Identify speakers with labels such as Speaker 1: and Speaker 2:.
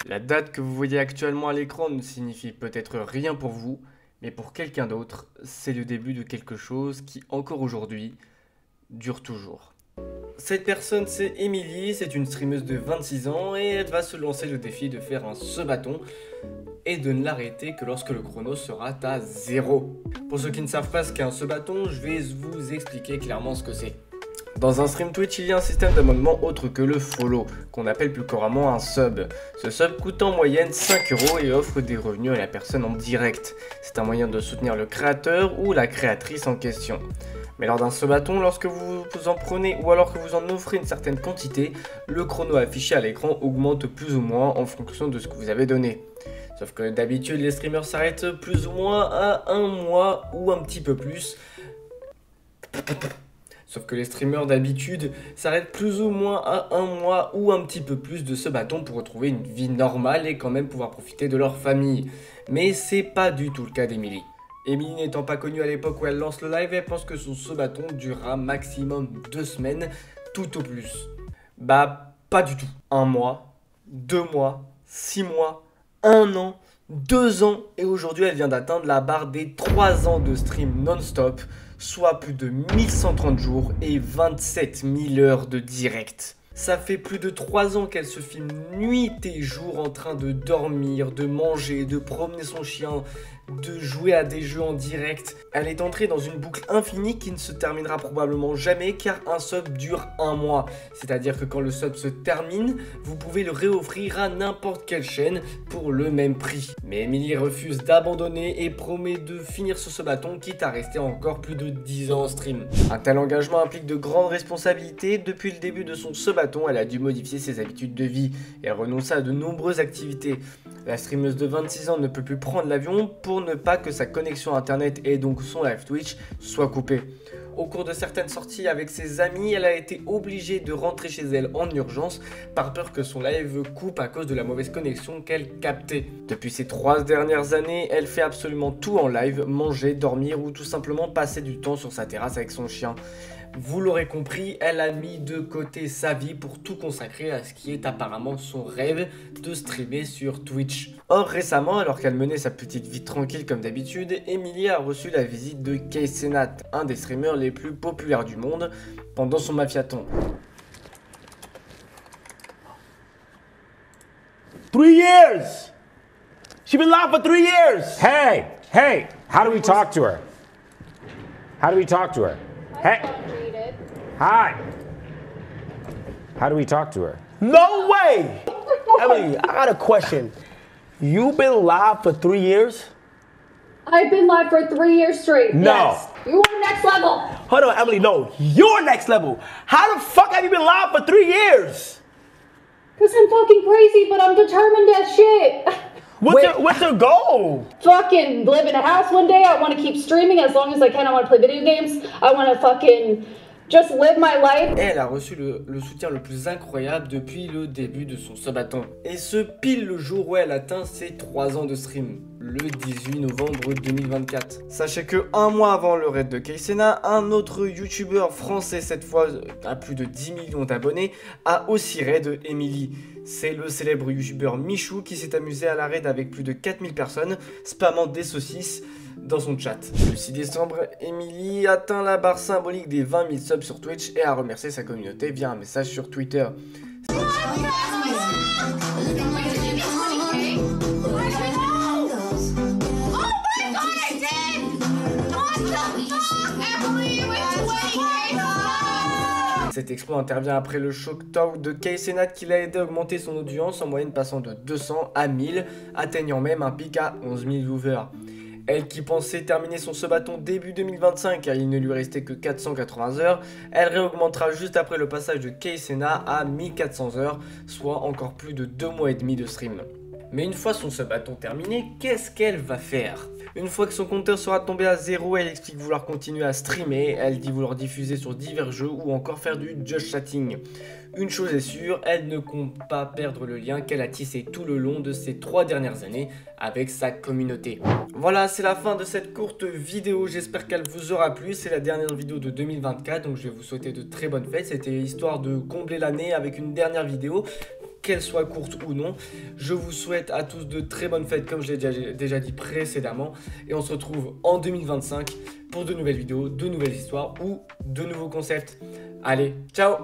Speaker 1: La date que vous voyez actuellement à l'écran ne signifie peut-être rien pour vous, mais pour quelqu'un d'autre, c'est le début de quelque chose qui, encore aujourd'hui, dure toujours. Cette personne, c'est Emily, c'est une streameuse de 26 ans et elle va se lancer le défi de faire un se-bâton et de ne l'arrêter que lorsque le chrono sera à 0. Pour ceux qui ne savent pas ce qu'est un se-bâton, je vais vous expliquer clairement ce que c'est. Dans un stream Twitch, il y a un système d'abonnement autre que le follow, qu'on appelle plus couramment un sub. Ce sub coûte en moyenne 5 € et offre des revenus à la personne en direct. C'est un moyen de soutenir le créateur ou la créatrice en question. Mais lors d'un se-bâton, lorsque vous en prenez ou alors que vous en offrez une certaine quantité, le chrono affiché à l'écran augmente plus ou moins en fonction de ce que vous avez donné. Sauf que d'habitude, les streamers s'arrêtent plus ou moins à un mois ou un petit peu plus. Sauf que les streamers d'habitude s'arrêtent plus ou moins à un mois ou un petit peu plus de ce bâton pour retrouver une vie normale et quand même pouvoir profiter de leur famille. Mais c'est pas du tout le cas d'Emily. Emily n'étant pas connue à l'époque où elle lance le live, elle pense que son se-bâton durera maximum 2 semaines, tout au plus. Bah, pas du tout. 1 mois, 2 mois, 6 mois, 1 an, 2 ans, et aujourd'hui elle vient d'atteindre la barre des 3 ans de stream non-stop, soit plus de 1130 jours et 27 000 heures de direct. Ça fait plus de 3 ans qu'elle se filme nuit et jour en train de dormir, de manger, de promener son chien, de jouer à des jeux en direct. Elle est entrée dans une boucle infinie qui ne se terminera probablement jamais car un sub dure 1 mois. C'est-à-dire que quand le sub se termine, vous pouvez le réoffrir à n'importe quelle chaîne pour le même prix. Mais Emily refuse d'abandonner et promet de finir sur ce bâton quitte à rester encore plus de 10 ans en stream. Un tel engagement implique de grandes responsabilités. Depuis le début de son se-bâton, elle a dû modifier ses habitudes de vie et renoncer à de nombreuses activités. La streameuse de 26 ans ne peut plus prendre l'avion pour ne pas que sa connexion internet et donc son live Twitch soit coupée. Au cours de certaines sorties avec ses amis, elle a été obligée de rentrer chez elle en urgence par peur que son live coupe à cause de la mauvaise connexion qu'elle captait. Depuis ces 3 dernières années, elle fait absolument tout en live, manger, dormir ou tout simplement passer du temps sur sa terrasse avec son chien. Vous l'aurez compris, elle a mis de côté sa vie pour tout consacrer à ce qui est apparemment son rêve de streamer sur Twitch. Or récemment, alors qu'elle menait sa petite vie tranquille comme d'habitude, Emily a reçu la visite de Kaysenat, un des streamers les plus populaires du monde, pendant son mafiaton.
Speaker 2: 3 years! She's been live for 3 years!
Speaker 3: Hey, how do we talk to her? How do we talk to her? Hey, hi. How do we talk to her?
Speaker 2: No way! Emily, I got a question. You've been live for 3 years?
Speaker 4: I've been live for 3 years straight.
Speaker 2: No.
Speaker 4: Yes. You are next level.
Speaker 2: Hold on, Emily, no. You're next level. How the fuck have you been live for 3 years?
Speaker 4: Because I'm fucking crazy, but I'm determined as shit.
Speaker 2: What's your goal?
Speaker 4: Fucking live in a house one day. I want to keep streaming as long as I can. I want to play video games. I want to fucking just live my life.
Speaker 1: Et elle a reçu le soutien le plus incroyable depuis le début de son se-bâton. Et ce pile le jour où elle atteint ses 3 ans de stream, le 18 novembre 2024. Sachez que 1 mois avant le raid de Kaysenat, un autre youtubeur français, cette fois à plus de 10 millions d'abonnés, a aussi raid Emily. C'est le célèbre youtubeur Michou qui s'est amusé à la raid avec plus de 4000 personnes, spammant des saucisses dans son chat. Le 6 décembre, Emily atteint la barre symbolique des 20 000 subs sur Twitch et a remercié sa communauté via un message sur Twitter. Cet exploit intervient après le shock talk de Kaysenat qui l'a aidé à augmenter son audience en moyenne passant de 200 à 1000, atteignant même un pic à 11 000 viewers. Elle qui pensait terminer son se-bâton début 2025 car il ne lui restait que 480 heures, elle réaugmentera juste après le passage de Kaysenat à 1400 heures, soit encore plus de 2 mois et demi de stream. Mais une fois son se-bâton terminé, qu'est-ce qu'elle va faire? Une fois que son compteur sera tombé à 0, elle explique vouloir continuer à streamer, elle dit vouloir diffuser sur divers jeux ou encore faire du just chatting. Une chose est sûre, elle ne compte pas perdre le lien qu'elle a tissé tout le long de ces 3 dernières années avec sa communauté. Voilà, c'est la fin de cette courte vidéo, j'espère qu'elle vous aura plu. C'est la dernière vidéo de 2024, donc je vais vous souhaiter de très bonnes fêtes. C'était histoire de combler l'année avec une dernière vidéo. qu'elles soient courtes ou non. Je vous souhaite à tous de très bonnes fêtes, comme je l'ai déjà dit précédemment. Et on se retrouve en 2025 pour de nouvelles vidéos, de nouvelles histoires ou de nouveaux concepts. Allez, ciao!